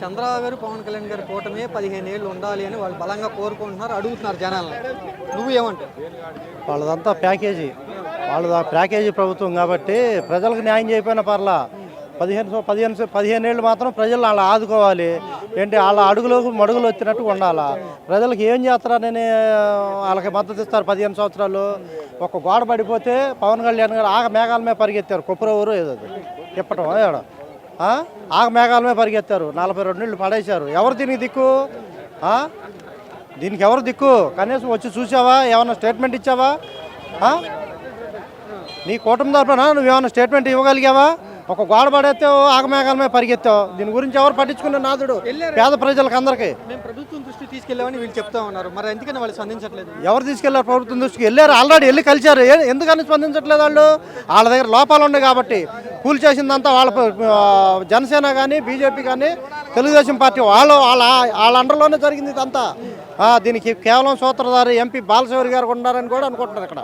చంద్రబాబు గారు పవన్ కళ్యాణ్ గారి కూటమి 15 ఏళ్ళు ఉండాలి అని వాళ్ళు బలంగా కోరుకుంటున్నారు, అడుగుతున్నారు జనాలను. నువ్వు ఏమంటావు? వాళ్ళదంతా ప్యాకేజీ, ప్యాకేజీ ప్రభుత్వం కాబట్టి ప్రజలకు న్యాయం చేయకపోయినా పర్లా. 15 ఏళ్ళు మాత్రం ప్రజలు వాళ్ళ ఆదుకోవాలి. ఏంటి వాళ్ళ అడుగులకు మడుగులు వచ్చినట్టు ఉండాలా. ప్రజలకు ఏం చేస్తారని వాళ్ళకి మద్దతు ఇస్తారు. 15 సంవత్సరాలు ఒక గోడ పడిపోతే పవన్ కళ్యాణ్ గారు ఆగ మేఘాల మీద పరిగెత్తారు. కుప్పరవరు ఏదో ఇప్పటం ఏడ ఆగ మేఘాల మీద పరిగెత్తారు. 42 నీళ్ళు పడేశారు. ఎవరు దీనికి దిక్కు? దీనికి ఎవరు దిక్కు? కనీసం వచ్చి చూసావా? ఏమన్నా స్టేట్మెంట్ ఇచ్చావా? నీ కూటమి తరపున నువ్వేమన్నా స్టేట్మెంట్ ఇవ్వగలిగావా? ఒక గోడ పడేస్తే ఆగమేఘాల మీద పరిగెత్తావు. దీని గురించి ఎవరు పట్టించుకునే నాదుడు? పేద ప్రజలకు అందరికీ మేము ప్రభుత్వం దృష్టికి తీసుకెళ్ళామని వీళ్ళు చెప్తా ఉన్నారు. మరి ఎందుకని వాళ్ళు స్పందించట్లేదు? ఎవరు తీసుకెళ్లారు? ప్రభుత్వం దృష్టికి వెళ్ళారు, ఆల్రెడీ వెళ్ళి కలిశారు. ఎందుకని స్పందించట్లేదు? వాళ్ళ దగ్గర లోపాలు ఉన్నాయి కాబట్టి. కూల్ చేసిందంతా వాళ్ళ జనసేన కానీ బీజేపీ కానీ తెలుగుదేశం పార్టీ వాళ్ళ అండర్లోనే జరిగింది ఇదంతా. దీనికి కేవలం సూత్రధారి ఎంపీ బాలశౌరి గారు ఉన్నారని కూడా అనుకుంటున్నారు ఇక్కడ.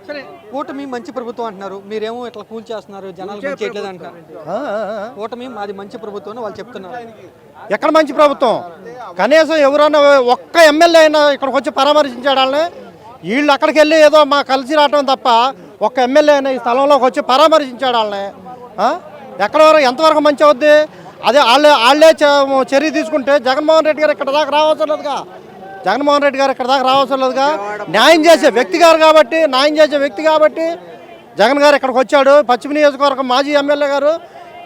సరే, కూటమి మంచి ప్రభుత్వం అంటున్నారు, మీరేమో ఇట్లా కూల్ చేస్తున్నారు, జనాలు చేయట్లేదు అంటారు. కూటమి మాది మంచి ప్రభుత్వం అని వాళ్ళు చెప్తున్నారు. ఎక్కడ మంచి ప్రభుత్వం? కనీసం ఎవరైనా ఒక్క ఎమ్మెల్యే అయినా ఇక్కడికి వచ్చి పరామర్శించాడు వాళ్ళని. వీళ్ళు అక్కడికి వెళ్ళి ఏదో మా కలిసి రావటం తప్ప ఒక్క ఎమ్మెల్యే అయినా ఈ స్థలంలోకి వచ్చి పరామర్శించాడు వాళ్ళని. ఎక్కడ వరకు ఎంతవరకు మంచి అవుద్ది? అదే వాళ్ళే చర్య తీసుకుంటే జగన్మోహన్ రెడ్డి గారు ఇక్కడ దాకా రావాల్సిన లేదుగా. న్యాయం చేసే వ్యక్తి కాబట్టి జగన్ గారు ఇక్కడికి వచ్చాడు. పశ్చిమ నియోజకవర్గం మాజీ ఎమ్మెల్యే గారు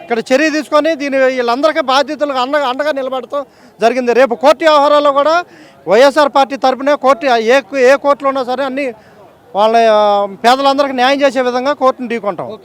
ఇక్కడ చర్య తీసుకొని వీళ్ళందరికీ బాధ్యతలకు అండగా నిలబడటం జరిగింది. రేపు కోర్టు వ్యవహారాల్లో కూడా వైఎస్ఆర్ పార్టీ తరపునే ఏ కోర్టులో ఉన్నా సరే అన్ని వాళ్ళ పేదలందరికీ న్యాయం చేసే విధంగా కోర్టును ఢీకొంటాం.